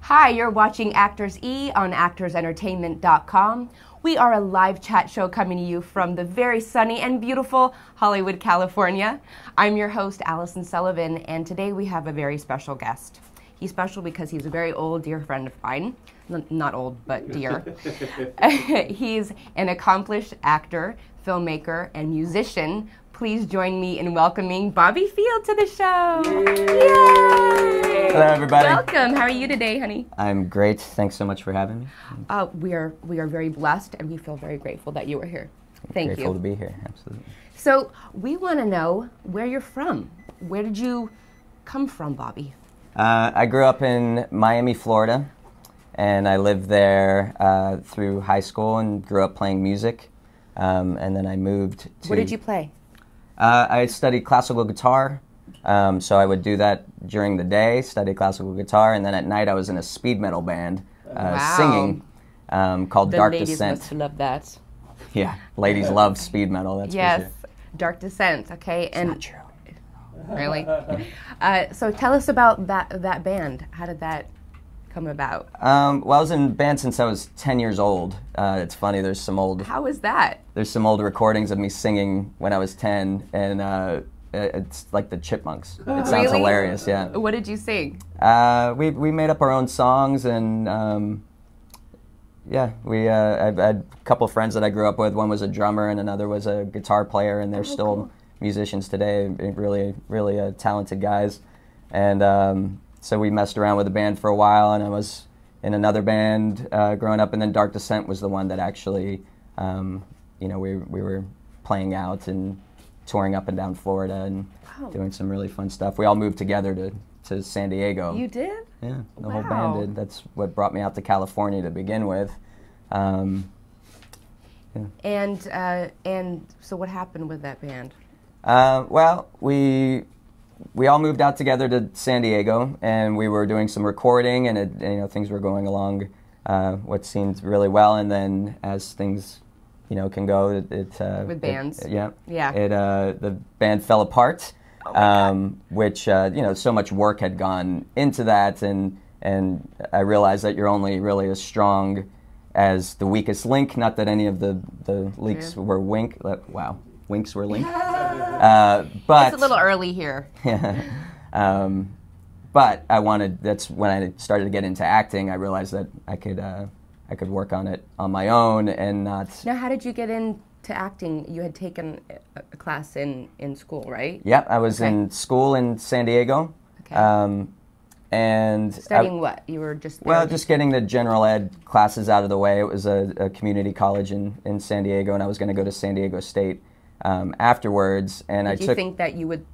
Hi, you're watching Actors E on ActorsEntertainment.com. We are a live chat show coming to you from the very sunny and beautiful Hollywood, California. I'm your host, Alyson Sullivan, and today we have a very special guest. He's special because he's a very old, dear friend of mine. Not old, but dear. He's an accomplished actor, filmmaker, and musician. Please join me in welcoming Bobby Field to the show. Yay! Hello, everybody. Welcome. How are you today, honey? I'm great. Thanks so much for having me. We are very blessed, and we feel very grateful that you are here. Thank you. Grateful to be here. Absolutely. So we want to know where you're from. Where did you come from, Bobby? I grew up in Miami, Florida, and I lived there through high school and grew up playing music. And then I moved to... What did you play? I studied classical guitar, so I would do that during the day, study classical guitar, and then at night I was in a speed metal band singing called Dark Descent. The ladies must love that. Yeah, ladies love speed metal, that's for sure. Dark Descent, okay. It's not true. Really? So tell us about that band. How did that come about? Well, I was in band since I was 10 years old. It's funny, there's some old... How is that? There's some old recordings of me singing when I was 10, and it's like the Chipmunks. It sounds hilarious, yeah. What did you sing? We made up our own songs, and yeah, I had a couple of friends that I grew up with. One was a drummer, and another was a guitar player, and they're still musicians today, really talented guys. And so we messed around with the band for a while, and I was in another band growing up, and then Dark Descent was the one that actually, you know, we were playing out and touring up and down Florida and doing some really fun stuff. We all moved together to San Diego. You did? Yeah, the whole band did. That's what brought me out to California to begin with. Yeah. And so what happened with that band? Well, we all moved out together to San Diego, and we were doing some recording, and you know, things were going along what seemed really well. And then, as things, you know, can go, with bands, the band fell apart, which you know, so much work had gone into that, and I realized that you're only really as strong as the weakest link. Not that any of the links were winks were linked. But it's a little early here. But that's when I started to get into acting. I realized that I could work on it on my own and not... Now, how did you get into acting? You had taken a class in school, right? Yep, I was in school in San Diego. Okay. And studying what? You were just... Well, just getting the general ed classes out of the way. It was a community college in San Diego, and I was going to go to San Diego State afterwards. And did you think that you would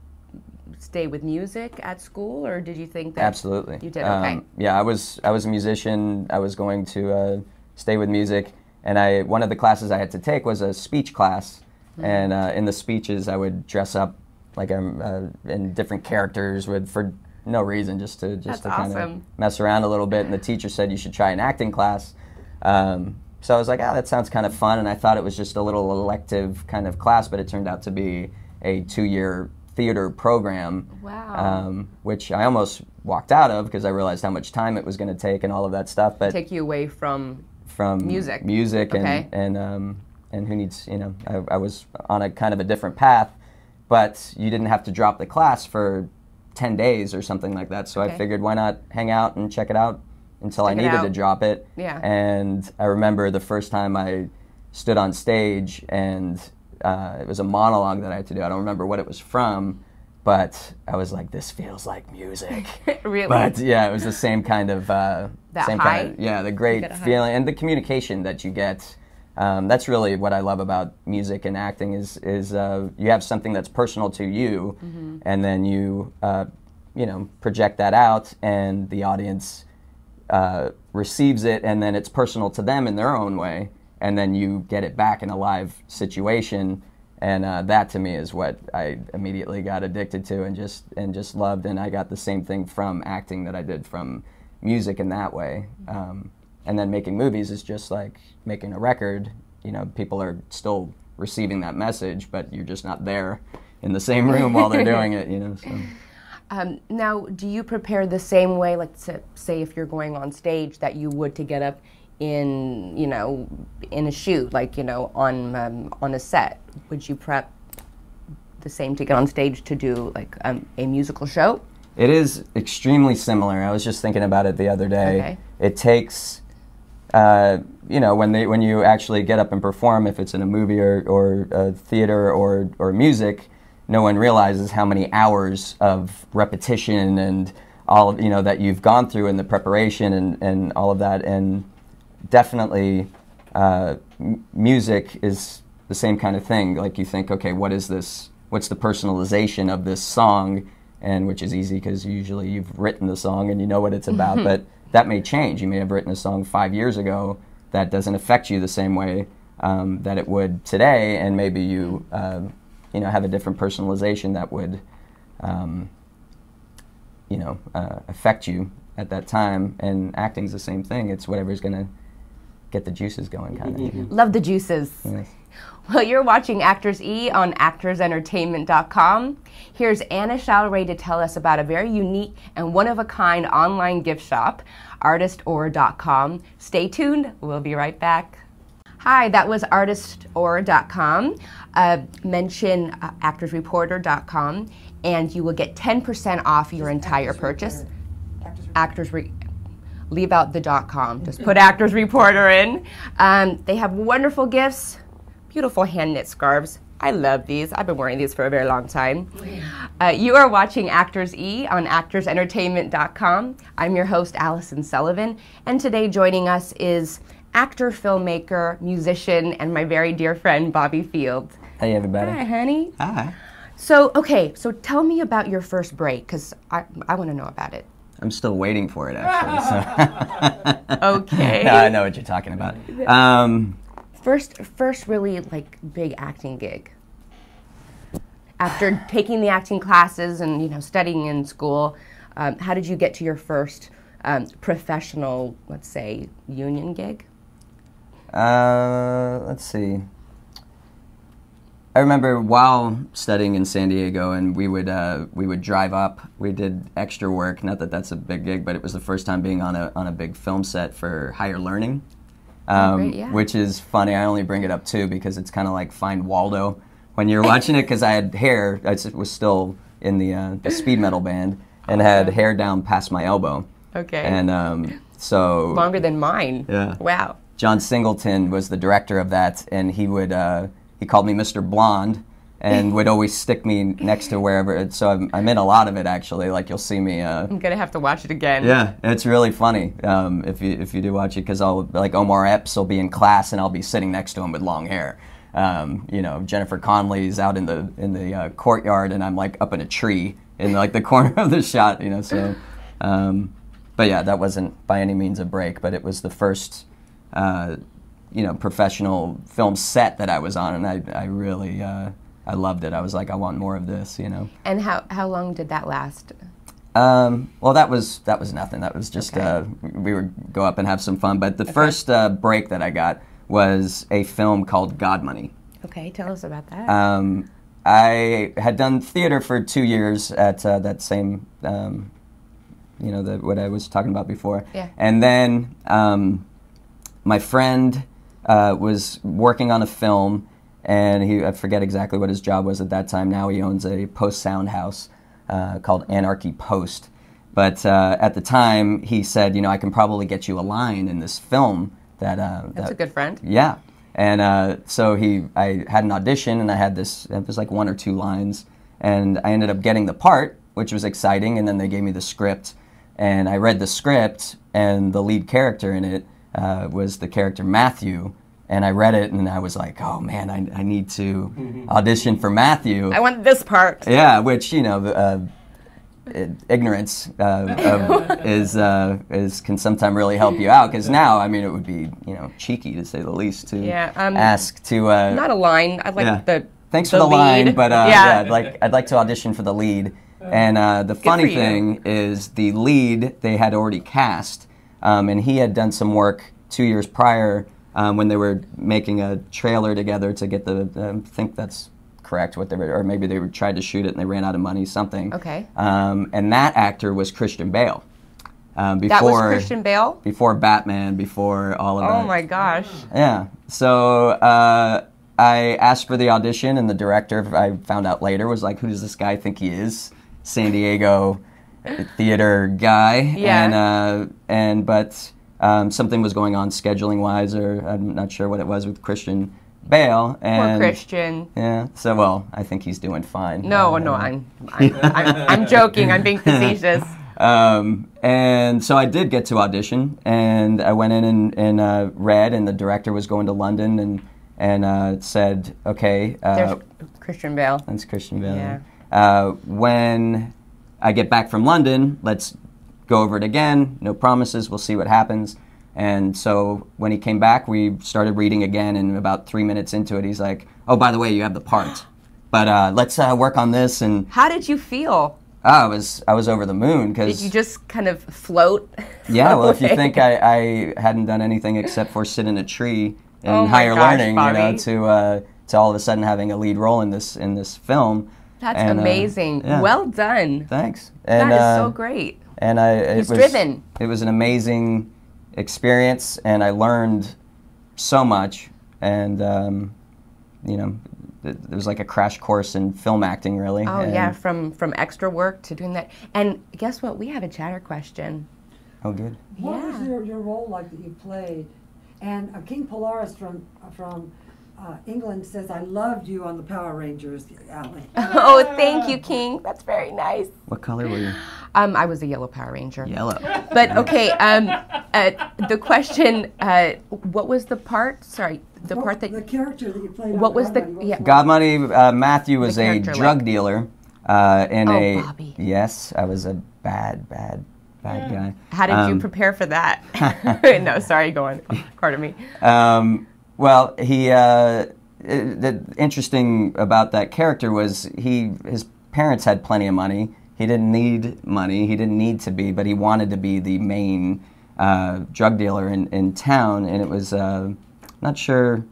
stay with music at school, or did you think that... Absolutely. You did, okay. Yeah, I was a musician. I was going to stay with music, and one of the classes I had to take was a speech class, and in the speeches I would dress up like in different characters for no reason, just to kind of mess around a little bit. And the teacher said you should try an acting class. So I was like, that sounds kind of fun, and I thought it was just a little elective kind of class, but it turned out to be a 2-year theater program, which I almost walked out of because I realized how much time it was going to take and all of that stuff. But take you away from music, and who needs, you know, I was on a kind of a different path, but you didn't have to drop the class for 10 days or something like that. So I figured, why not hang out and check it out until I needed to drop it. Yeah. And I remember the first time I stood on stage, and it was a monologue that I had to do. I don't remember what it was from, but I was like, this feels like music. Really? But yeah, it was the same kind of that high? The great feeling and the communication that you get. That's really what I love about music and acting is you have something that's personal to you, and then you know, project that out, and the audience receives it, and then it's personal to them in their own way, and then you get it back in a live situation, and that to me is what I immediately got addicted to and just loved, and I got the same thing from acting that I did from music in that way. And then making movies is just like making a record. You know, people are still receiving that message, but you're just not there in the same room while they're doing it, you know. So. Now, do you prepare the same way, like say if you're going on stage, that you would to get up in, you know, in a shoot, like, you know, on a set? Would you prep the same to get on stage to do like a musical show? It is extremely similar. I was just thinking about it the other day. Okay. It takes, you know, when you actually get up and perform, if it's in a movie or a theater or music, no one realizes how many hours of repetition and all of, you know, that you've gone through in the preparation and all of that. And definitely music is the same kind of thing. Like you think, okay, what is this? What's the personalization of this song? And which is easy because usually you've written the song and you know what it's about, but that may change. You may have written a song 5 years ago that doesn't affect you the same way that it would today, and maybe you you know, have a different personalization that would you know, affect you at that time. And acting's the same thing. It's whatever's going to get the juices going, kind of. Love the juices. Yes. Well, you're watching ActorsE on ActorsEntertainment.com. Here's Anna Shalray to tell us about a very unique and one-of-a-kind online gift shop, ArtistOr.com. Stay tuned. We'll be right back. Hi, that was ArtistOr.com. Mention ActorsReporter.com, and you will get 10% off your entire purchase. Leave out the .com. Just put Actors Reporter in. They have wonderful gifts. Beautiful hand-knit scarves. I love these. I've been wearing these for a very long time. You are watching ActorsE on ActorsEntertainment.com. I'm your host, Alyson Sullivan, and today joining us is actor, filmmaker, musician, and my very dear friend, Bobby Field. Hey, everybody. Hi, honey. Hi. So, okay, so tell me about your first break, because I want to know about it. I'm still waiting for it, actually. So. Okay. I know what you're talking about. First really, like, big acting gig. After taking the acting classes and, you know, studying in school, how did you get to your first professional, let's say, union gig? Let's see. I remember while studying in San Diego, and we would drive up. We did extra work. Not that that's a big gig, but it was the first time being on a big film set for Higher Learning. Great, yeah. Which is funny. I only bring it up too because it's kind of like Find Waldo when you're watching it, because I had hair. I was still in the speed metal band and had hair down past my elbow. Okay. And so longer than mine. Yeah. Wow. John Singleton was the director of that, and he would he called me Mr. Blonde, and would always stick me next to wherever. So I'm in a lot of it, actually. Like, you'll see me. I'm gonna have to watch it again. Yeah, it's really funny if you do watch it, because I'll, like, Omar Epps will be in class and I'll be sitting next to him with long hair. You know, Jennifer Connelly's out in the courtyard, and I'm like up in a tree in like the corner of the shot. You know, so. But yeah, that wasn't by any means a break, but it was the first you know, professional film set that I was on, and I really. I loved it. I was like, I want more of this, you know. And how long did that last? Well, that was nothing. That was just Okay. We would go up and have some fun. But the first break that I got was a film called Godmoney. Okay, tell us about that. I had done theater for 2 years at that same, you know, what I was talking about before. Yeah. And then my friend was working on a film. And I forget exactly what his job was at that time. Now he owns a post-sound house called Anarchy Post. But at the time, he said, you know, I can probably get you a line in this film. That's a good friend. Yeah. And so I had an audition, and I had this, it was like 1 or 2 lines. And I ended up getting the part, which was exciting. And then they gave me the script. And I read the script, and the lead character in it was the character Matthew. And I read it, and I was like, oh, man, I need to audition for Matthew. I want this part. Yeah, which, you know, ignorance can sometimes really help you out. Because now, I mean, it would be, you know, cheeky, to say the least, to ask to... not a line. I'd like the Thanks for the lead. line, but yeah, I'd like to audition for the lead. And the funny thing is, the lead, they had already cast, and he had done some work 2 years prior when they were making a trailer together to get I think that's correct what they were, or maybe they were tried to shoot it and they ran out of money, something. Okay. And that actor was Christian Bale. That was Christian Bale? Before Batman, before all of that. Oh my gosh. Yeah. So I asked for the audition, and the director, I found out later, was like, who does this guy think he is? San Diego theater guy. Yeah. But something was going on scheduling-wise, or I'm not sure what it was with Christian Bale. And, Poor Christian. Yeah. So, well, I think he's doing fine. No, I'm joking. I'm being facetious. And so I did get to audition, and I went in and read, and the director was going to London and said, okay. There's Christian Bale. That's Christian Bale. Yeah. When I get back from London, let's go over it again. No promises. We'll see what happens. And so when he came back, we started reading again, and about 3 minutes into it, he's like, oh, by the way, you have the part. But let's work on this. And how did you feel? I was over the moon. Cause, did you just kind of float? Yeah, well, if you think I hadn't done anything except for sit in a tree in higher learning, Bobby. to all of a sudden having a lead role in this film. That's amazing. Yeah. Well done. Thanks. And, that is so great. And He's driven. It was an amazing experience, and I learned so much. And it was like a crash course in film acting, really. Oh, yeah, from extra work to doing that. And guess what? We have a chatter question. Oh, good. What was your role like that you played? And King Polaris from England says, I loved you on the Power Rangers, Allie. Oh, thank you, King. That's very nice. What color were you? I was a yellow Power Ranger. Yellow. But, okay, the question, what was the part? Sorry, part that... The character that you played what on was the... Godmoney, Yeah. Godmoney, Matthew was a drug dealer. Bobby. Yes, I was a bad guy. How did you prepare for that? No, sorry, go on. Pardon me. Well, the interesting about that character was his parents had plenty of money. He didn't need money. He didn't need to be, but he wanted to be the main drug dealer in town. And it was, not sure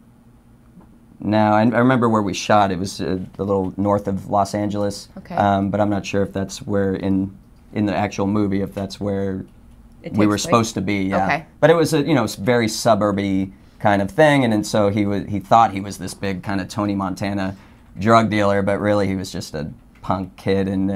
now. I remember where we shot. It was a little north of Los Angeles. Okay. But I'm not sure if that's where in the actual movie, if that's where we were supposed to be. Yeah. Okay. But it was a very suburby kind of thing, and so he thought he was this big kind of Tony Montana drug dealer, but really he was just a punk kid in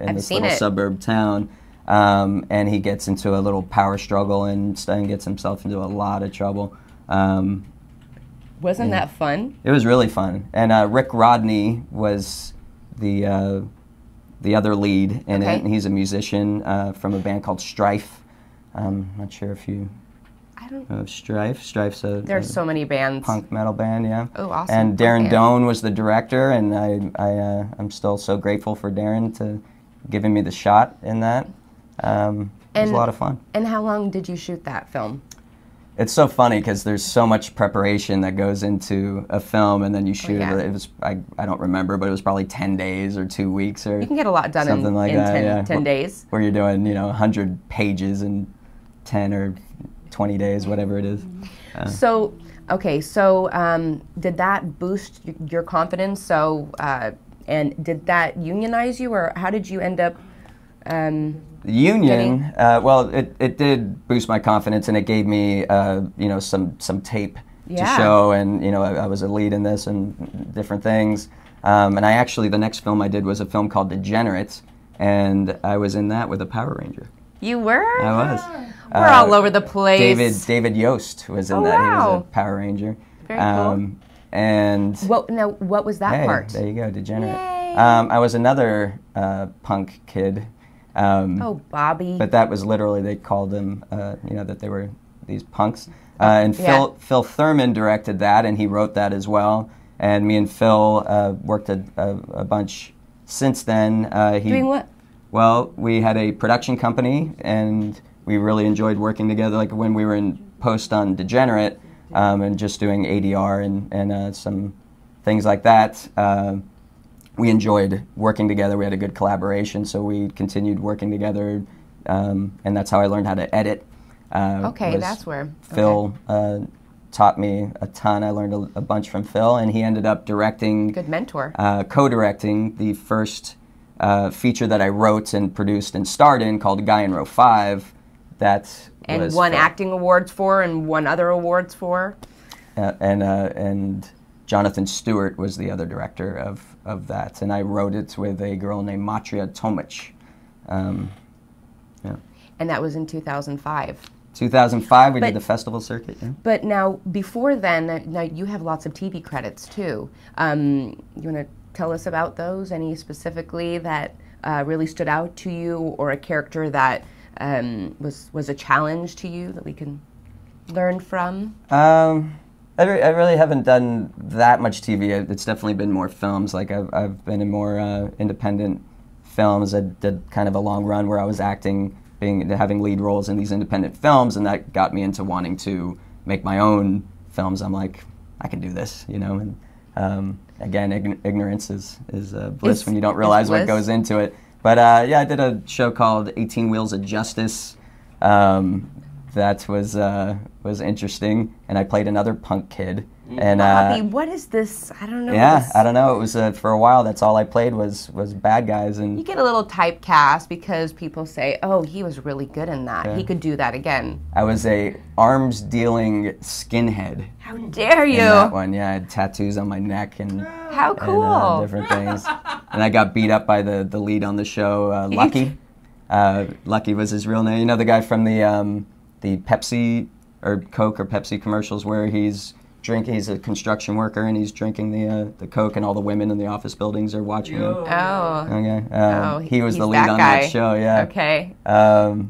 this little suburb town. And he gets into a little power struggle and gets himself into a lot of trouble. Wasn't that fun? It was really fun. And Rick Rodney was the other lead in it, and he's a musician from a band called Strife. I'm not sure if you know Strife. Strife's there's so many bands. Punk metal band, yeah. Oh, awesome. And Darren Doan was the director, and I'm still so grateful for Darren to giving me the shot in that. It was a lot of fun. And how long did you shoot that film? It's so funny because there's so much preparation that goes into a film, and then you shoot it. It was I don't remember, but it was probably 10 days or 2 weeks or you can get a lot done something like that, 10 days. Where you're doing 100 pages in 10 or 20 days, whatever it is. So did that boost your confidence? So and did that unionize you, or how did you end up? The union, well, it did boost my confidence, and it gave me, some tape to show, and I was a lead in this and different things. And I actually, the next film I did was a film called Degenerates, and I was in that with a Power Ranger. You were? I was. We're all over the place. David Yost was in that. Wow. He was a Power Ranger. Very cool. And what was that part? There you go, Degenerate. Yay. I was another punk kid. Bobby. But that was literally, they called them, that they were these punks. And Phil Thurman directed that, and he wrote that as well. And me and Phil worked a bunch since then. Doing what? Well, we had a production company, and we really enjoyed working together. Like when we were in post on Degenerate, and just doing ADR and some things like that. We enjoyed working together. We had a good collaboration, so we continued working together, and that's how I learned how to edit. That's where Phil taught me a ton. I learned a bunch from Phil, and he ended up directing, Good mentor. co-directing the first feature that I wrote and produced and starred in, called Guy in Row 5. And won acting awards for, and won other awards for. And Jonathan Stewart was the other director of that, and I wrote it with a girl named Matria Tomic. Yeah. And that was in 2005. 2005, we did the festival circuit. Yeah. But now, before then, now you have lots of TV credits too. You want to tell us about those? Any specifically that really stood out to you, or a character that was a challenge to you that we can learn from? I really haven't done that much TV. It's definitely been more films. Like I've been in more independent films. I did kind of a long run where I was acting, having lead roles in these independent films, and that got me into wanting to make my own films. I'm like, I can do this, you know. And again, ignorance is bliss when you don't realize what goes into it. But yeah, I did a show called 18 Wheels of Justice. That was interesting, and I played another punk kid. And Bobby, what is this? I don't know. Yeah, I don't know. It was for a while. That's all I played was bad guys, and you get a little typecast because people say, "Oh, he was really good in that. Yeah. He could do that again." I was a arms dealing skinhead. How dare you? In that one, yeah, I had tattoos on my neck and how cool, and, different things. And I got beat up by the lead on the show, Lucky. Lucky was his real name. You know, the guy from the Pepsi or Coke or Pepsi commercials where he's drinking. He's a construction worker and he's drinking the Coke, and all the women in the office buildings are watching him. Oh. Okay. He was the lead on that show. Yeah. Okay. So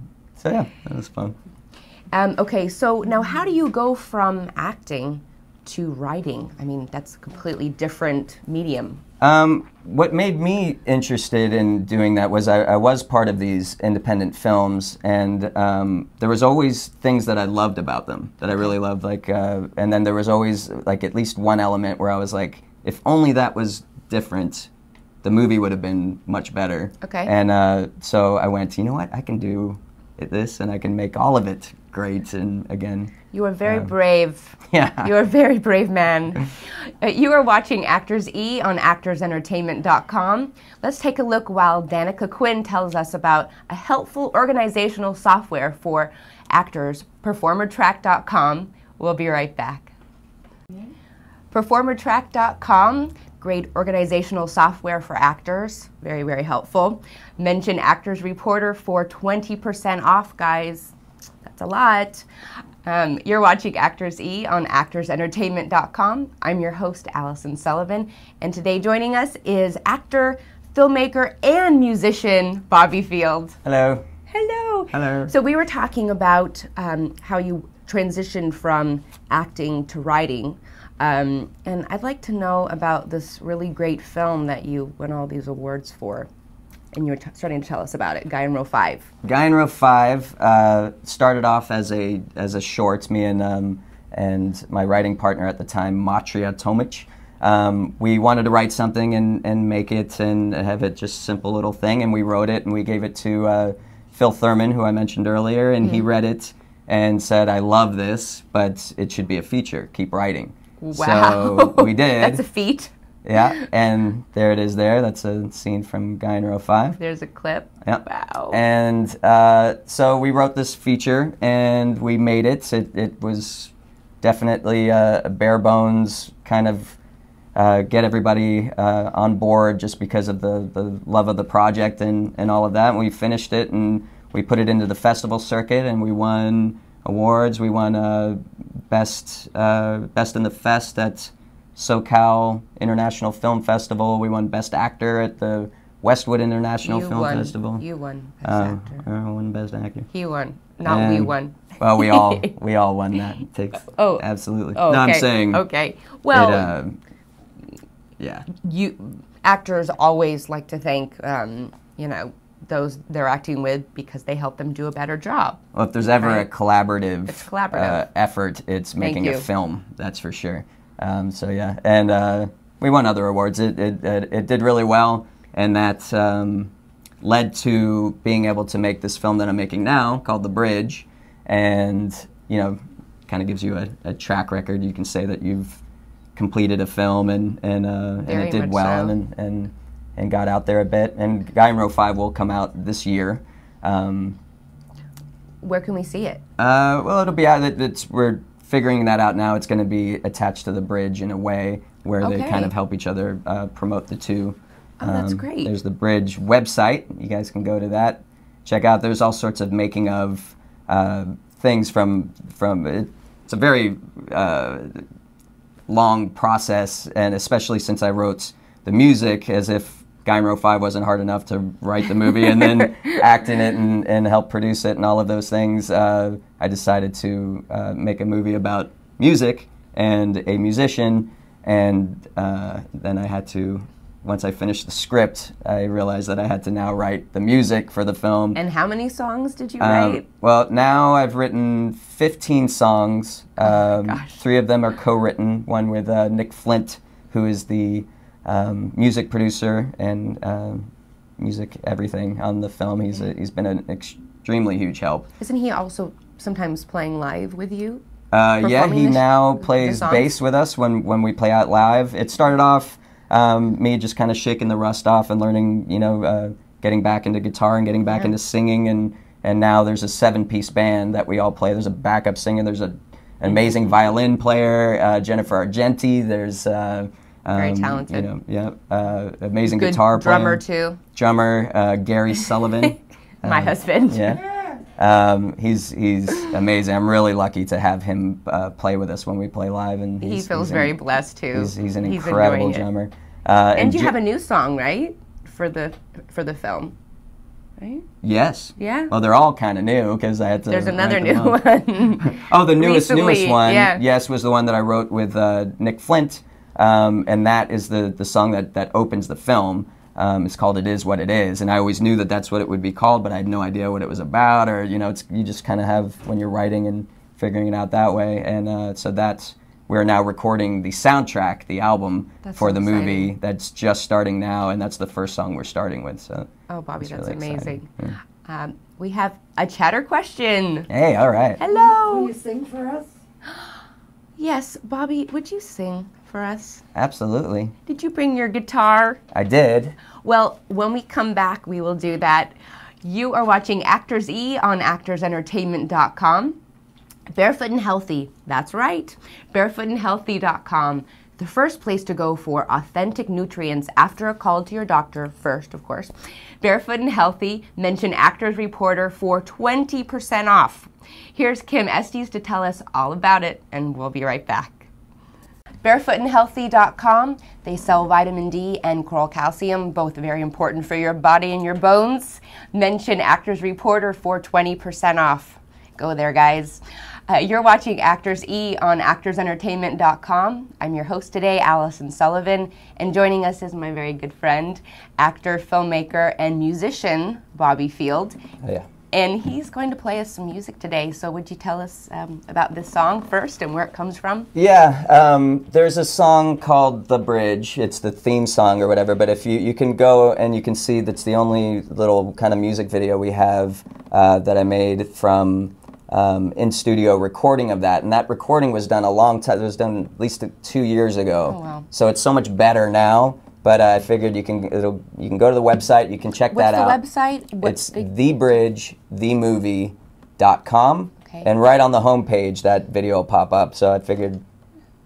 yeah, that was fun. Okay. So now, how do you go from acting to writing? I mean, that's a completely different medium. What made me interested in doing that was I was part of these independent films, and there was always things that I loved about them, that I really loved, like, and then there was always like at least one element where I was like, if only that was different, the movie would have been much better. Okay. And so I went, you know what, I can do this, and I can make all of it great. And again, you are very brave. Yeah. You're a very brave man. You are watching ActorsE on ActorsEntertainment.com. Let's take a look while Danica Quinn tells us about a helpful organizational software for actors, PerformerTrack.com. We'll be right back. PerformerTrack.com, great organizational software for actors. Very, very helpful. Mention Actors Reporter for 20% off, guys. That's a lot. You're watching ActorsE on ActorsEntertainment.com. I'm your host, Alyson Sullivan, and today joining us is actor, filmmaker, and musician Bobby Field. Hello. Hello. Hello. So we were talking about how you transitioned from acting to writing, and I'd like to know about this really great film that you won all these awards for. And you were starting to tell us about it, Guy in Row 5. Guy in Row 5 started off as a short. Me and my writing partner at the time, Matria Tomic. We wanted to write something and make it and have it just a simple little thing, and we wrote it and we gave it to Phil Thurman, who I mentioned earlier, and he read it and said, "I love this, but it should be a feature. Keep writing." Wow. So we did. That's a feat. Yeah, and there it is there. That's a scene from Guy in Row 5. There's a clip. Yeah. Wow. And so we wrote this feature, and we made it. It was definitely a bare bones kind of get everybody on board just because of the love of the project and all of that. And we finished it, and we put it into the festival circuit, and we won awards. We won Best in the Fest at SoCal International Film Festival. We won Best Actor at the Westwood International Film Festival. You won Best Actor. I won Best Actor. He won. Not we won. Well, we all won that. It takes, absolutely. Oh, okay. No, I'm saying. Okay. Well, yeah. Actors always like to thank those they're acting with because they help them do a better job. Well, if there's ever a collaborative effort, it's making a film. That's for sure. So yeah, and we won other awards. It did really well, and that led to being able to make this film that I'm making now called The Bridge, and kind of gives you a track record. You can say that you've completed a film and it did well so. and got out there a bit. And Guy in Row 5 will come out this year. Where can we see it? Well, it'll be out. We're figuring that out now. It's going to be attached to The Bridge in a way where they kind of help each other promote the two. Oh, that's great. There's the Bridge website. You guys can go to that. Check out. There's all sorts of making of things from it's a very long process, and especially since I wrote the music, as if Guy in Row 5 wasn't hard enough to write the movie and then act in it and help produce it and all of those things. I decided to make a movie about music and a musician, and then I had to, once I finished the script, I realized that I had to now write the music for the film. And how many songs did you write? Well, now I've written 15 songs. 3 of them are co-written, one with Nick Flint, who is the music producer and music everything on the film. He's been an extremely huge help. Isn't he also sometimes playing live with you? Yeah, he now plays bass with us when we play out live. It started off me just kind of shaking the rust off and learning, getting back into guitar and getting back into singing, and now there's a 7-piece band that we all play. There's a backup singer. There's an amazing violin player, Jennifer Argenti. There's very talented. Amazing good guitar player. Drummer too. Drummer, Gary Sullivan. My husband. Yeah. He's amazing. I'm really lucky to have him play with us when we play live, and he feels very blessed too. He's an incredible drummer. And you have a new song, right, for the film, right? Yes. Yeah. Well, they're all kind of new because I had to. There's another new one. Oh, the newest one. Yeah. Yes, was the one that I wrote with Nick Flint, and that is the song that opens the film. It's called "It Is What It Is," and I always knew that that's what it would be called, but I had no idea what it was about, or you just kind of have when you're writing and figuring it out that way. And so we're now recording the soundtrack, the album for the movie that's just starting now, and that's the first song we're starting with. So oh, Bobby, that's really amazing. Yeah. We have a chatter question. Hey, all right. Hello. Will you sing for us? Yes, Bobby, would you sing for us? Absolutely. Did you bring your guitar? I did. Well, when we come back, we will do that. You are watching ActorsE on ActorsEntertainment.com. Barefoot and Healthy, that's right, barefootandhealthy.com. The first place to go for authentic nutrients after a call to your doctor, first, of course. Barefoot and Healthy, mention Actors Reporter for 20% off. Here's Kim Estes to tell us all about it, and we'll be right back. Barefootandhealthy.com. They sell vitamin D and coral calcium, both very important for your body and your bones. Mention Actors Reporter for 20% off. Go there, guys. You're watching ActorsE on ActorsEntertainment.com. I'm your host today, Alyson Sullivan, and joining us is my very good friend, actor, filmmaker, and musician, Bobby Field. Oh, yeah. And he's going to play us some music today. So would you tell us about this song first and where it comes from? Yeah, there's a song called The Bridge. It's the theme song or whatever, but if you can go and you can see that's the only little kind of music video we have that I made from in-studio recording of that. And that recording was done a long time. It was done at least 2 years ago. Oh, wow. So it's so much better now. But I figured you can go to the website, you can check that out. What's the website? It's thebridgethemovie.com, okay. And right on the homepage that video will pop up. So I figured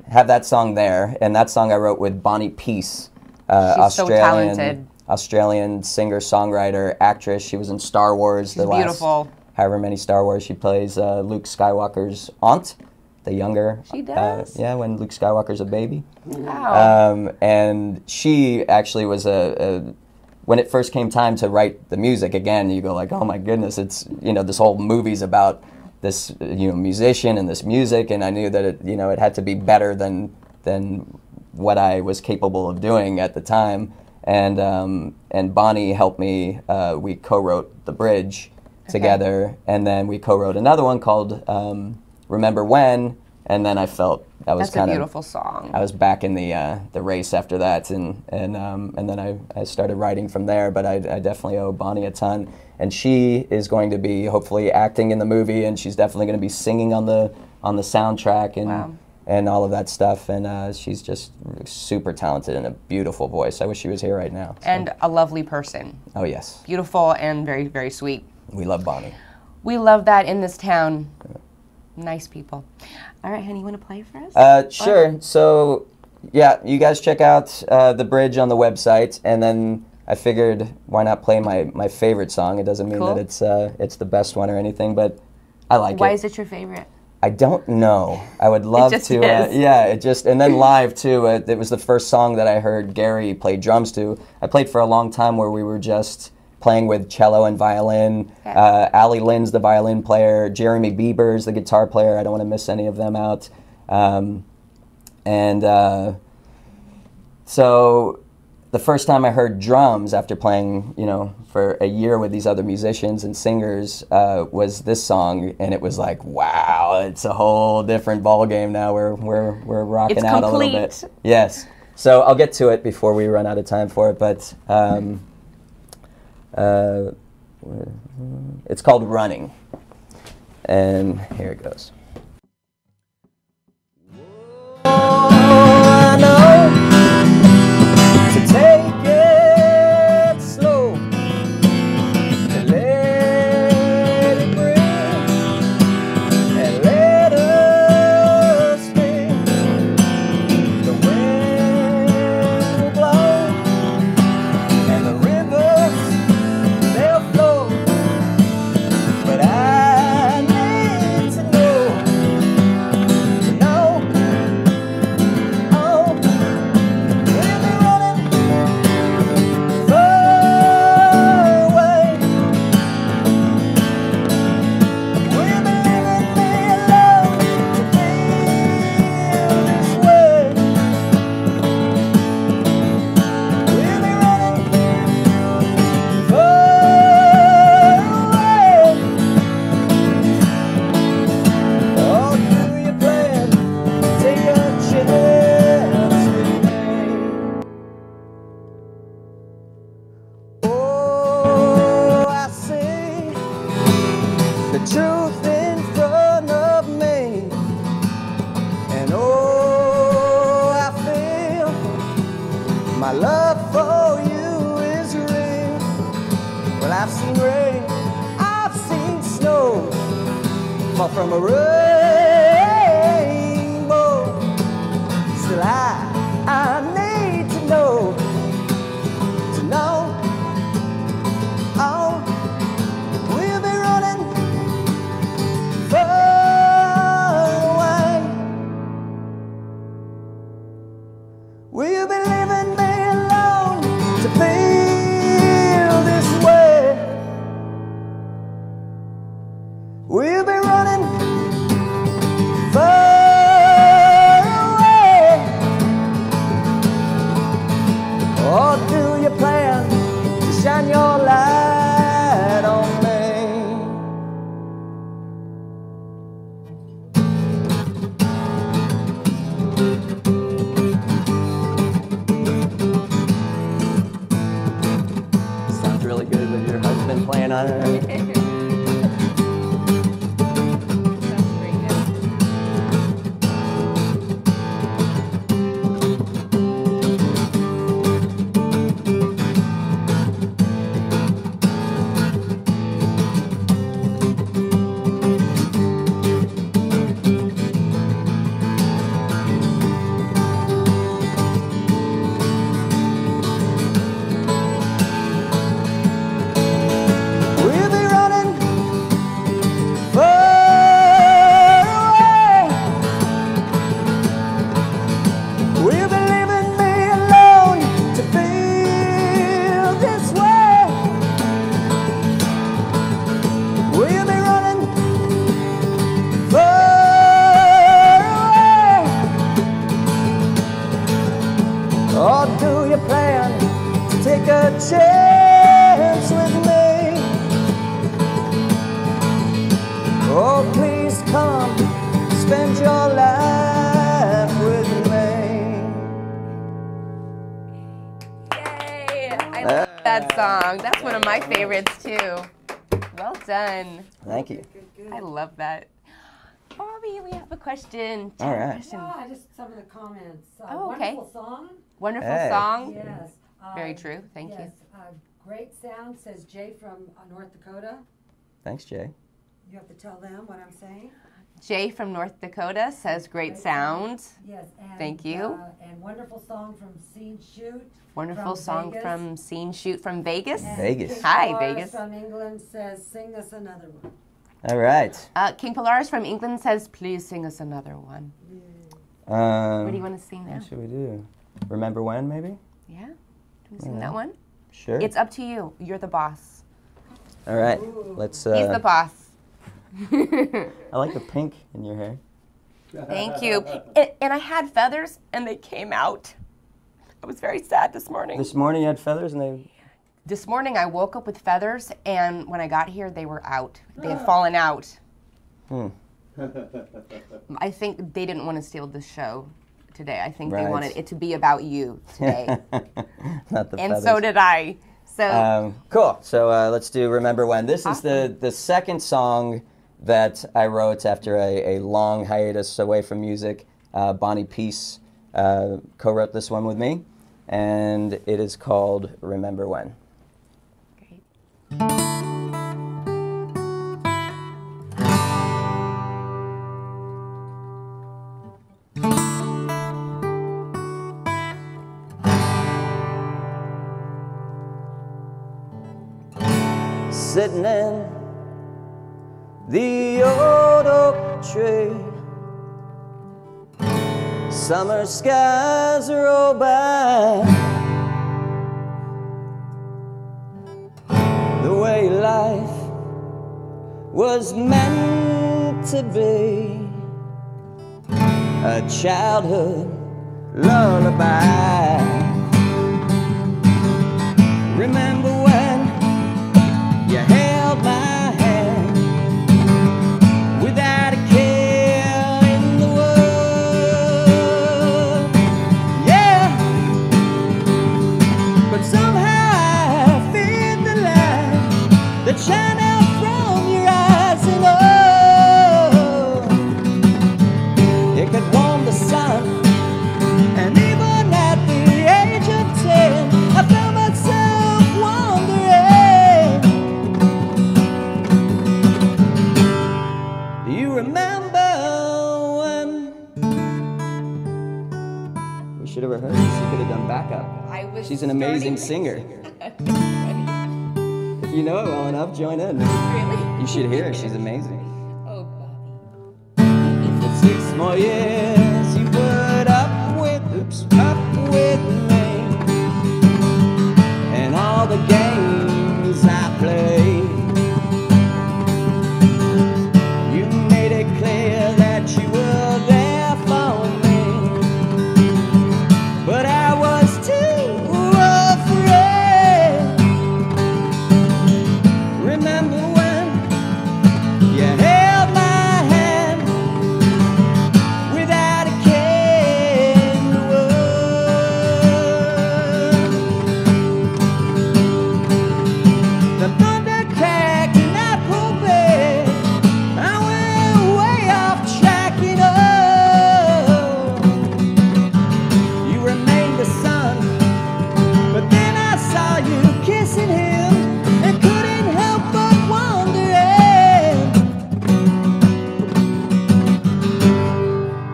have that song there, and that song I wrote with Bonnie Peace, She's so talented. Australian singer, songwriter, actress. She was in Star Wars. She's beautiful. However many Star Wars. She plays Luke Skywalker's aunt. The younger. She does? Yeah, when Luke Skywalker's a baby. Wow. And she actually was when it first came time to write the music, again, you go like, oh my goodness, it's, this whole movie's about this, musician and this music, and I knew that it had to be better than what I was capable of doing at the time. And Bonnie helped me, we co-wrote The Bridge together, and then we co-wrote another one called Remember When, And then I felt that was That's a kind of beautiful song. I was back in the race after that, and then I started writing from there. But I definitely owe Bonnie a ton, and she is going to be hopefully acting in the movie, and she's definitely going to be singing on the soundtrack and Wow. and all of that stuff. And she's just super talented and a beautiful voice. I wish she was here right now. So. And a lovely person. Oh yes, Beautiful and very, very sweet. we love Bonnie. We love that in this town. Nice people. All right, honey, you want to play for us? Sure. So, yeah, you guys check out the bridge on the website, and then I figured why not play my favorite song? It doesn't mean Cool. that it's the best one or anything, but I like Why it. is it your favorite? I don't know. I would love just to. is. Yeah, it just and then live too. It was the first song that I heard Gary play drums to. I played for a long time where we were just playing with cello and violin. Yeah. Allie Lynn's the violin player. Jeremy Bieber's the guitar player. I don't want to miss any of them out. So the first time I heard drums after playing, for a year with these other musicians and singers was this song, and it was like, wow, it's a whole different ball game now. We're rocking It's out complete. a little bit. Yes. So I'll get to it before we run out of time for it, but it's called Running, and here it goes. I know to take it slow and let it breathe and let us think the wind will blow and the rivers they'll flow, but I need to know, oh, we'll be running far away. We'll be leaving me alone to feel this way. We'll be running far away. Oh, do you plan to take a chance with me? Oh, I see the truth in front of me, and oh, I feel my love for you is real. Well, I've seen rain, I've seen snow, far from a rainbow. Still, I need to know, oh, we'll be running far away. Will be leaving me alone to feel this way. We'll be running far away. Or do you plan to shine your light on me? Sounds really good with your husband playing on it. We'll be running song. That's one of my favorites too. Well done. Thank you. Good. I love that. Bobby, we have a question. All right. Yeah, just some of the comments. Oh, okay. Wonderful song. Wonderful Hey. song. Yes. Very true. Thank you. Yes. Great sound, says Jay from North Dakota. Thanks, Jay. You have to tell them what I'm saying. Jay from North Dakota says great sound. Yes. And, Thank you. And wonderful song from Scene Shoot. Wonderful song Vegas. from Scene Shoot from Vegas. And Vegas. King Hi, Dolores Vegas. from England says, sing us another one. All right. King Polaris from England says, please sing us another one. What do you want to sing now? What should we do? Remember when, maybe? Yeah? Can we sing that one? Sure. It's up to you. You're the boss. All right. Ooh. Let's. He's the boss. I like the pink in your hair. Thank you. And I had feathers, and they came out. I was very sad this morning. This morning you had feathers and they. This morning I woke up with feathers, and when I got here, they were out. They had fallen out. I think they didn't want to steal the show today. I think they Right. wanted it to be about you today. Not the And feathers. so did I. So Cool. So let's do Remember When. This is the second song that I wrote after a long hiatus away from music. Bonnie Peace co-wrote this one with me, and it is called Remember When. great. Sitting in the old oak tree, summer skies roll by, the way life was meant to be, a childhood lullaby. Remember when you held my hand without a care in the world. Yeah, but somehow I feel the light that shine out from your eyes, and it could warm the sun. And even at the age of 10, I found myself wondering, do you remember when? We should have rehearsed. She could have done backup. I was She's an amazing singer. If you know it well enough, join in. Really? You should hear her. She's amazing. Oh, Bobby. For 6 more years, you put up with me, and all the games I played. You made it clear that you were there for me, but I was too afraid. Remember when you held my hand without a care in the world? The thunder cracked and I pulled back. I went way off track, you remained the sun, but then I saw you kissing him and couldn't help but wondering,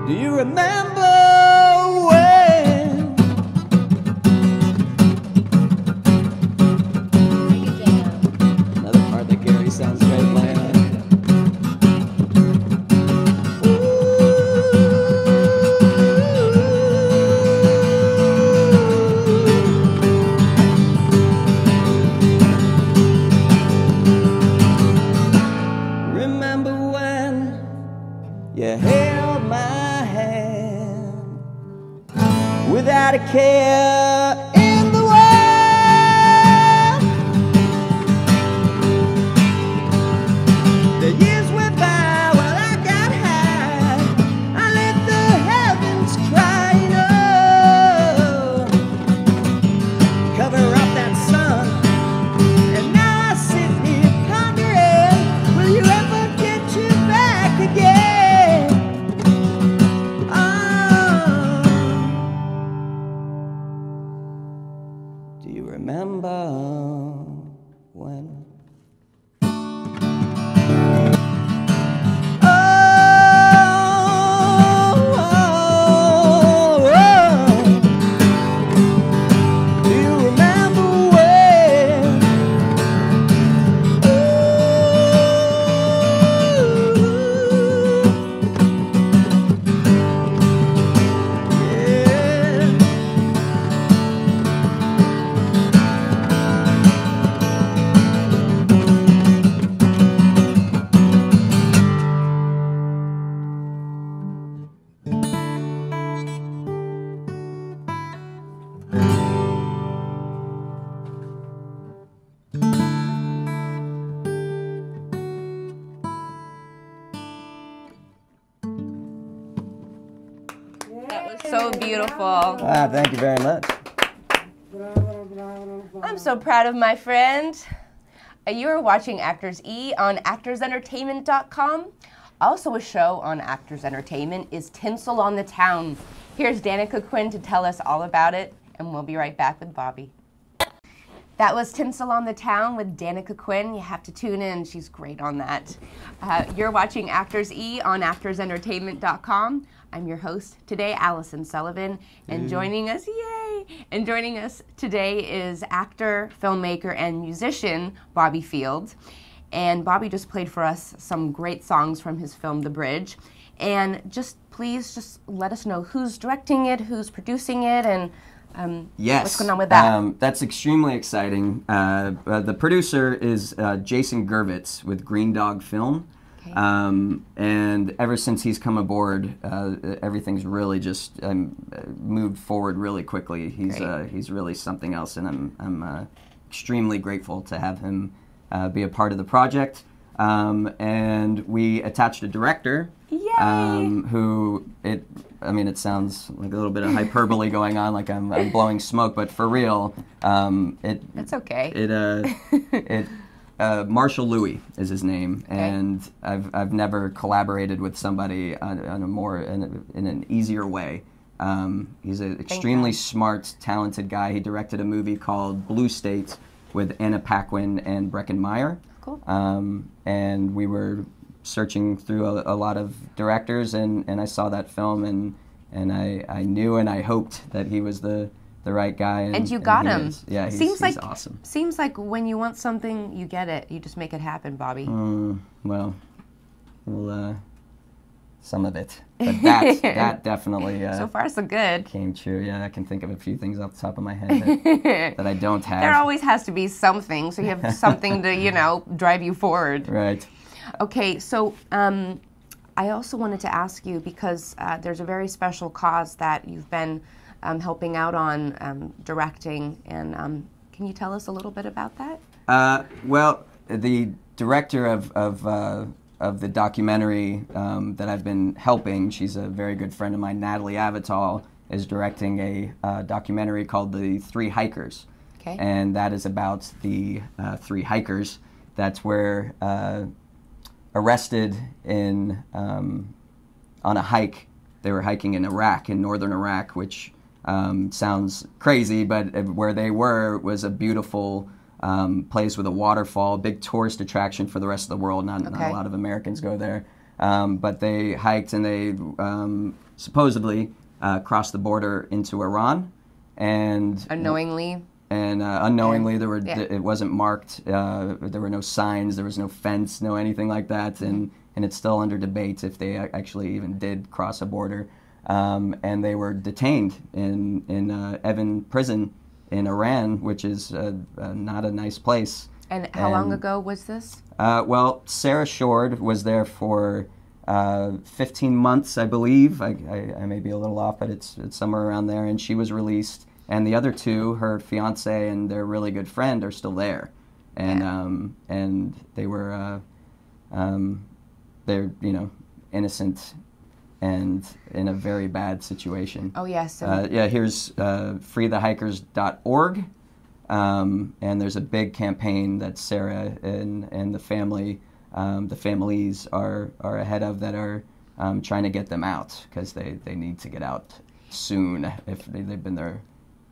do you remember when? Another part that Gary sounds great playing on. Remember when you held my hand without a care in the world? The years went by while I got high. I let the heavens cry, cover up that sun So beautiful. Ah, thank you very much. I'm so proud of my friend. You are watching ActorsE on ActorsEntertainment.com. Also a show on Actors Entertainment is Tinsel on the Town. Here's Danica Quinn to tell us all about it, and we'll be right back with Bobby. That was Tinsel on the Town with Danica Quinn. You have to tune in. She's great on that. You're watching ActorsE on ActorsEntertainment.com. I'm your host today, Alyson Sullivan, and joining us, yay! And joining us today is actor, filmmaker, and musician Bobby Field. And Bobby just played for us some great songs from his film, The Bridge. And please just let us know who's directing it, who's producing it, and yes. what's going on with that. That's extremely exciting. The producer is Jason Gervitz with Green Dog Film. Okay. And ever since he's come aboard, everything's really just moved forward really quickly. He's really something else, and I'm extremely grateful to have him be a part of the project. And we attached a director. Yay! It sounds like a little bit of hyperbole going on, like I'm blowing smoke, but for real, That's okay. Marshall Louis is his name, okay. And I've never collaborated with somebody in an easier way. He's an extremely smart, talented guy. He directed a movie called Blue State with Anna Paquin and Breckin Meyer. Cool. And we were searching through a lot of directors, and I saw that film, and I knew and I hoped that he was the right guy. And you got him. Yeah, he's awesome. Seems like when you want something, you get it. You just make it happen, Bobby. Well, some of it. But that definitely so far, so good. Came true. Yeah, I can think of a few things off the top of my head that I don't have. There always has to be something, so you have something to, drive you forward. Right. Okay, so I also wanted to ask you, because there's a very special cause that you've been helping out on directing, and can you tell us a little bit about that? Well, the director of the documentary that I've been helping, she's a very good friend of mine, Natalie Avital, is directing a documentary called The Three Hikers. Okay. And that is about the three hikers that were arrested on a hike. They were hiking in Iraq, in northern Iraq, which sounds crazy, but where they were was a beautiful place with a waterfall, big tourist attraction for the rest of the world. Not a lot of Americans go there. But they hiked, and they supposedly crossed the border into Iran. And unknowingly? And unknowingly, it wasn't marked. There were no signs. There was no fence, no anything like that. And it's still under debate if they actually even did cross a border. And they were detained in Evin prison in Iran, which is not a nice place. And how long ago was this? Well, Sarah Shord was there for 15 months, I believe. I may be a little off, but it's somewhere around there. And she was released. And the other two, her fiance and their really good friend, are still there. And and they were they're innocent and in a very bad situation. Oh, yes. Here's freethehikers.org, and there's a big campaign that Sarah and the families are ahead of, that are trying to get them out, because they need to get out soon. If they've been there,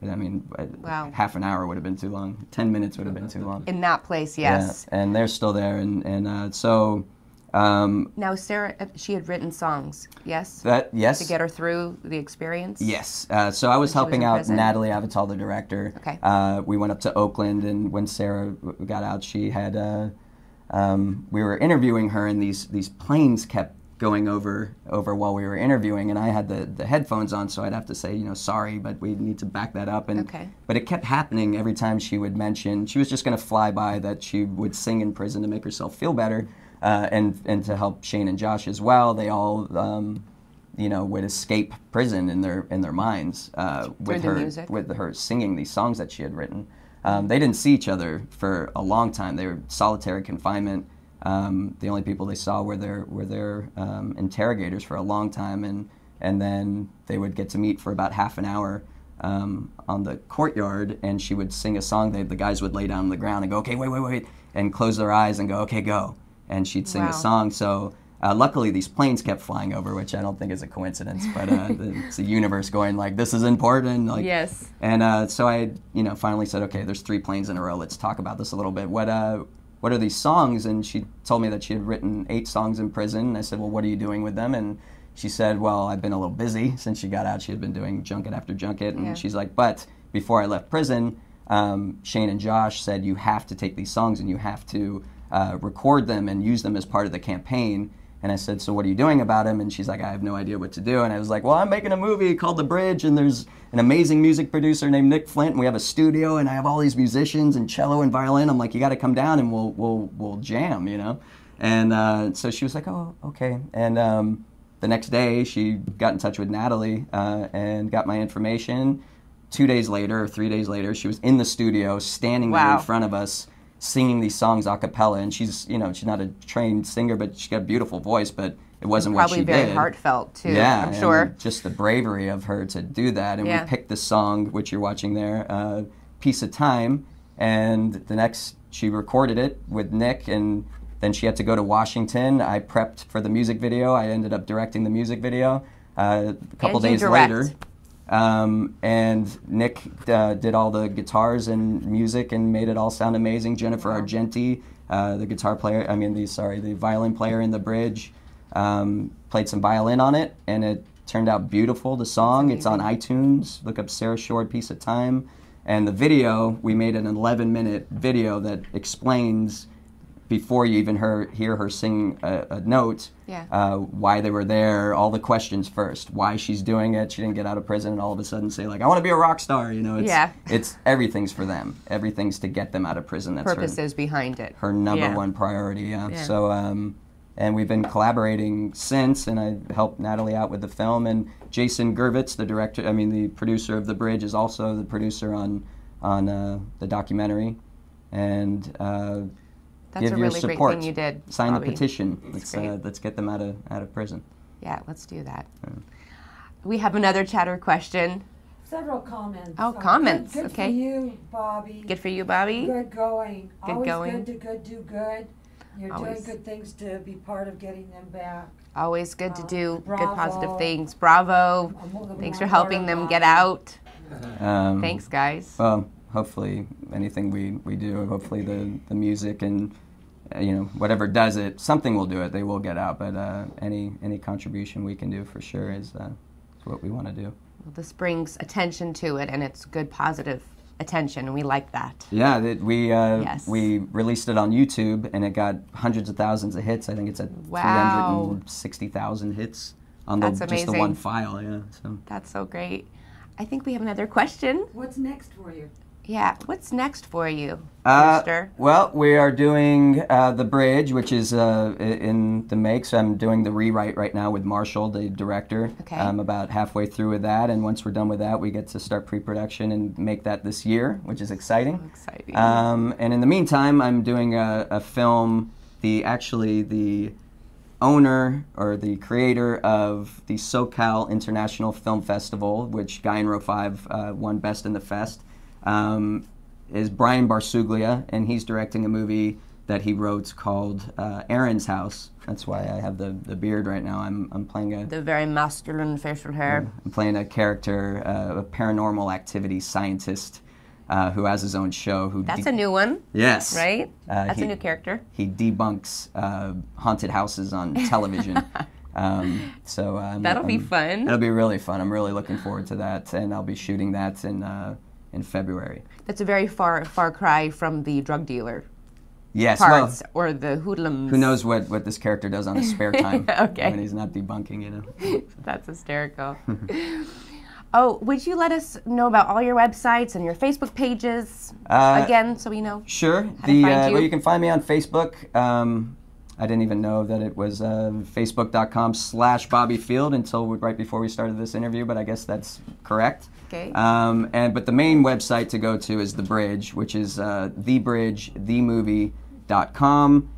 wow. Half an hour would have been too long. 10 minutes would have been too long. In that place, yes. Yeah, and they're still there, and so... now, Sarah, she had written songs, yes? Yes. To get her through the experience? Yes. So I was helping out Natalie Avital, the director. Okay. We went up to Oakland, and when Sarah got out, she had... we were interviewing her, and these planes kept going over while we were interviewing, and I had the headphones on, so I'd have to say, sorry, but we need to back that up. But it kept happening every time she would mention... She was just going to fly by that she would sing in prison to make herself feel better. And to help Shane and Josh as well. They all, would escape prison in their minds with her singing these songs that she had written. They didn't see each other for a long time. They were solitary confinement. The only people they saw were their interrogators for a long time, and and then they would get to meet for about half an hour on the courtyard, and she would sing a song. The guys would lay down on the ground and go, okay, wait, and close their eyes and go, okay, go. And she'd sing a song. So luckily these planes kept flying over, which I don't think is a coincidence, but it's the universe going like, this is important. Like, yes. And so I, finally said, okay, there's 3 planes in a row. Let's talk about this a little bit. What are these songs? And she told me that she had written 8 songs in prison. And I said, well, what are you doing with them? And she said, well, I've been a little busy since she got out. She had been doing junket after junket. And she's like, but before I left prison, Shane and Josh said, you have to take these songs and you have to record them and use them as part of the campaign. And I said, so what are you doing about them? And she's like, I have no idea what to do. And I was like, well, I'm making a movie called The Bridge, and there's an amazing music producer named Nick Flint, and we have a studio, and I have all these musicians and cello and violin. I'm like, you got to come down and we'll jam, And so she was like, oh, okay. And the next day, she got in touch with Natalie and got my information. 2 days later, or 3 days later, she was in the studio, standing there in front of us, singing these songs a cappella. And she's, she's not a trained singer, but she got a beautiful voice, but it wasn't what she did. Probably very heartfelt, too, yeah, I'm sure. Just the bravery of her to do that. And we picked the song, which you're watching there, Piece of Time. And the next, she recorded it with Nick, and then she had to go to Washington. I prepped for the music video. I ended up directing the music video a couple days later. And Nick did all the guitars and music and made it all sound amazing. Jennifer Argenti, the guitar player, the violin player in The Bridge, played some violin on it, and it turned out beautiful, the song. It's on iTunes. Look up Sarah Shore, Piece of Time. And the video, we made an 11-minute video that explains, before you even hear her sing a note, why they were there, all the questions first, why she's doing it. She didn't get out of prison and all of a sudden say, like, I want to be a rock star. It's everything's for them. Everything's to get them out of prison. That's purposes behind it. Her number one priority. So, and we've been collaborating since, and I helped Natalie out with the film. And Jason Gervitz, the producer of The Bridge, is also the producer on the documentary. And that's give a your really support. Great thing you did. Sign Bobby. the petition. Let's get them out of prison. Yeah, let's do that. We have another chatter question. Several comments. Oh, comments. Good okay. for you, Bobby. Good for you, Bobby. Good going. Good Always going. good to do good. You're Always. doing good things to be part of getting them back. Always good to do bravo. good positive things. Bravo. Thanks for helping them get out. Thanks, guys. Well, hopefully anything we do, hopefully the music and whatever does it, something will do it. They will get out, but any contribution we can do for sure is what we want to do. Well, this brings attention to it, and it's good positive attention, and we like that. Yeah, we released it on YouTube, and it got hundreds of thousands of hits. I think it's at 360,000 hits on just the one file. Yeah, so that's so great. I think we have another question. What's next for you? Yeah, what's next for you, Mister? Well, we are doing The Bridge, which is in the makes. I'm doing the rewrite right now with Marshall, the director. Okay. I'm about halfway through with that, and once we're done with that, we get to start pre-production and make that this year, which is exciting. So exciting. And in the meantime, I'm doing a film. The owner or the creator of the SoCal International Film Festival, which Guy and Row 5 won Best in the Fest, is Brian Barsuglia, and he's directing a movie that he wrote called Aaron's House. That's why I have the beard right now. I'm playing the very masculine facial hair. I'm playing a character, a paranormal activity scientist who has his own show. That's a new one. Yes. Right? That's a new character. He debunks haunted houses on television. That'll be fun. It'll be really fun. I'm really looking forward to that, and I'll be shooting that in February. That's a very far cry from the drug dealer. Yes, parts or the hoodlums. Who knows what this character does on his spare time? Okay. When he's not debunking, That's hysterical. Oh, would you let us know about all your websites and your Facebook pages again, so we know? Sure. How to find you? Well, you can find me on Facebook. I didn't even know that it was facebook.com/Bobby Field until right before we started this interview, but I guess that's correct. Okay. But the main website to go to is The Bridge, which is thebridgethemovie.com.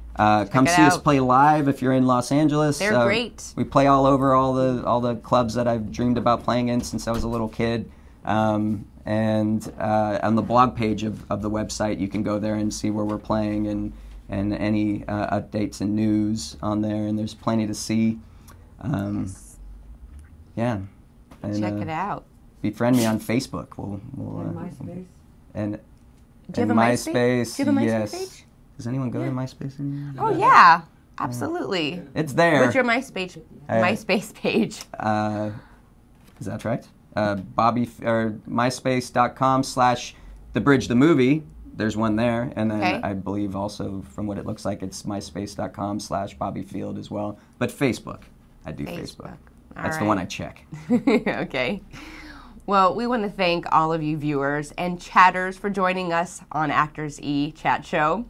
Come see us play live if you're in Los Angeles. They're great. We play all over all the clubs that I've dreamed about playing in since I was a little kid. And on the blog page of the website, you can go there and see where we're playing and any updates and news on there. And there's plenty to see. Yeah. And, check it out. Befriend me on Facebook. We'll MySpace. And do you have a MySpace? Do you have a MySpace page? Does anyone go to MySpace anymore? Oh yeah, absolutely. It's there. What's your MySpace page? Is that right? MySpace.com/TheBridgeTheMovie. There's one there, and then I believe also from what it looks like it's MySpace.com/BobbyField as well. But Facebook, I do Facebook. That's the one I check. Okay. Well, we want to thank all of you viewers and chatters for joining us on ActorsE Chat Show.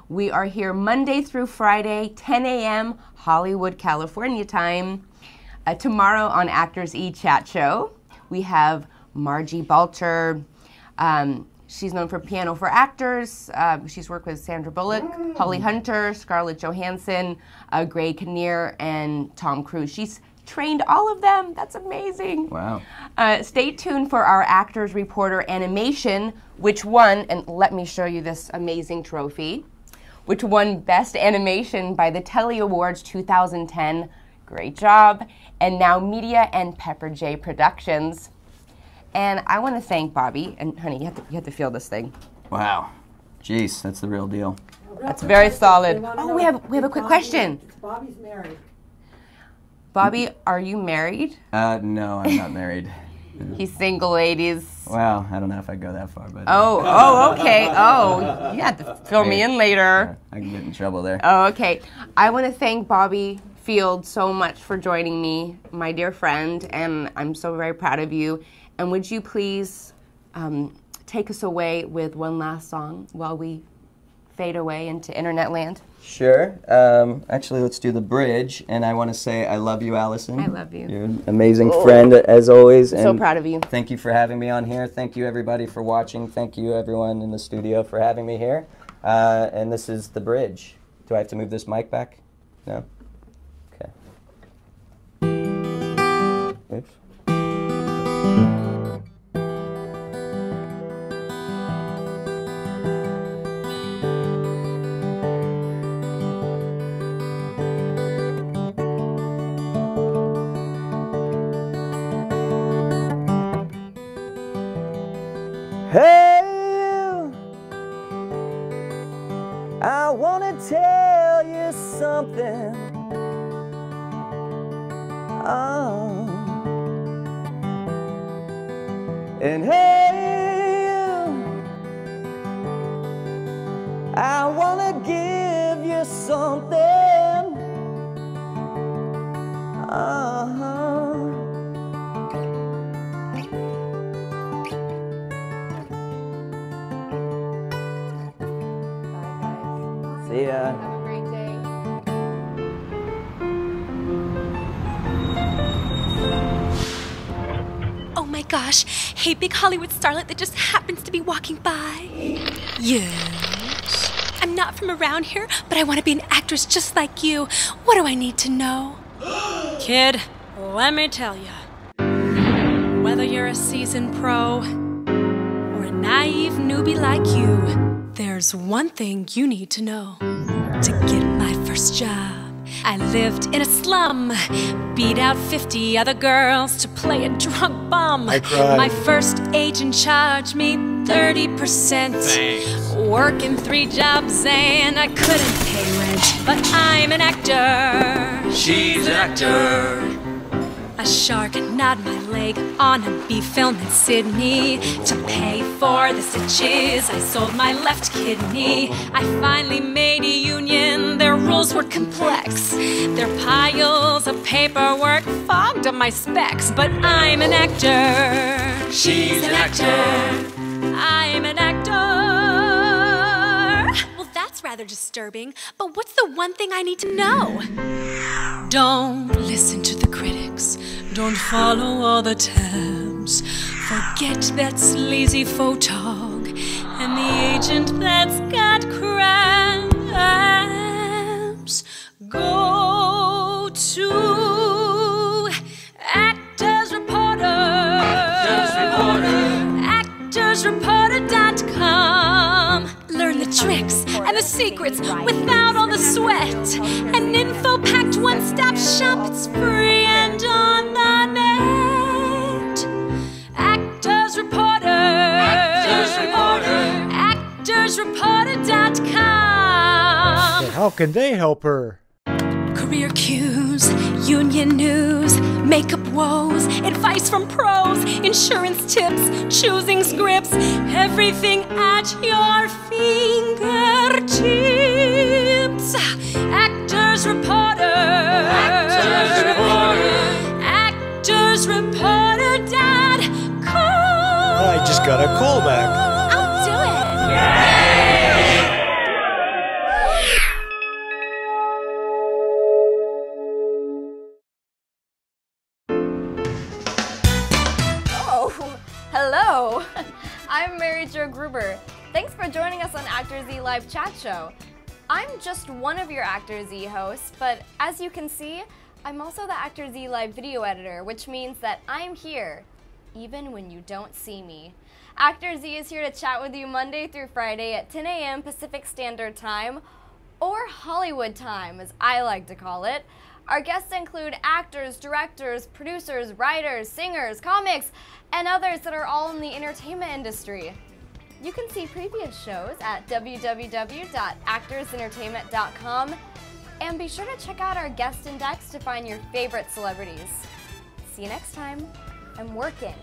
We are here Monday through Friday, 10 a.m. Hollywood, California time. Tomorrow on ActorsE Chat Show, we have Margie Balter. She's known for Piano for Actors. She's worked with Sandra Bullock, Holly Hunter, Scarlett Johansson, Greg Kinnear, and Tom Cruise. She's trained all of them. That's amazing. Wow. Stay tuned for our Actors Reporter animation, which won, and let me show you this amazing trophy, which won Best Animation by the Telly Awards 2010. Great job. And Now Media and Pepper J Productions. And I want to thank Bobby, and honey, you have to feel this thing. Wow. Jeez, that's the real deal. That's very solid. Oh, we have a quick question. Bobby's married. Bobby, are you married? No, I'm not married. He's single, ladies. Well, I don't know if I go that far, but... Oh, okay. Oh, you have to fill me in later. I can get in trouble there. Oh, okay. I want to thank Bobby Field so much for joining me, my dear friend, and I'm so very proud of you. And would you please take us away with one last song while we fade away into internet land? Sure. Actually, let's do the bridge. And I want to say I love you, Alyson. I love you. You're an amazing friend, as always. I'm so proud of you. Thank you for having me on here. Thank you, everybody, for watching. Thank you, everyone in the studio, for having me here. And this is the bridge. Do I have to move this mic back? No? Okay. Oops. Hey, I want to tell you something. Oh. And hey, I want to give you something. See ya. Have a great day. Oh my gosh. Hey, big Hollywood starlet that just happens to be walking by. Yes. I'm not from around here, but I want to be an actress just like you. What do I need to know? Kid, let me tell you. Whether you're a seasoned pro or a naive newbie like you, there's one thing you need to know. To get my first job, I lived in a slum, beat out 50 other girls to play a drunk bum. I cried. My first agent charged me 30%. Thanks. Working 3 jobs and I couldn't pay rent, but I'm an actor. She's an actor. A shark gnawed my leg on a beef film in Sydney. To pay for the stitches, I sold my left kidney. I finally made a union, their rules were complex. Their piles of paperwork fogged up my specs. But I'm an actor. She's an actor. I'm an actor. Well, that's rather disturbing, but what's the one thing I need to know? Don't listen to the critics. Don't follow all the tabs. Forget that sleazy photog and the agent that's got crabs. Go to Actors Reporter. ActorsReporter.com. Learn the tricks and the secrets without all the sweat. An info-packed one-stop shop. It's free and on the net. Actors Reporter. ActorsReporter.com. How can they help her? Career cues, union news, makeup woes, advice from pros, insurance tips, choosing scripts, everything at your fingertips. Actors Reporter. ActorsReporter.com. I just got a call back. I'll do it. Hello, I'm Mary Jo Gruber. Thanks for joining us on ActorsE Live Chat Show. I'm just one of your ActorsE hosts, but as you can see, I'm also the ActorsE Live video editor, which means that I'm here, even when you don't see me. ActorsE is here to chat with you Monday through Friday at 10 a.m. Pacific Standard Time, or Hollywood time, as I like to call it. Our guests include actors, directors, producers, writers, singers, comics, and others that are all in the entertainment industry. You can see previous shows at www.actorsentertainment.com, and be sure to check out our guest index to find your favorite celebrities. See you next time. I'm working.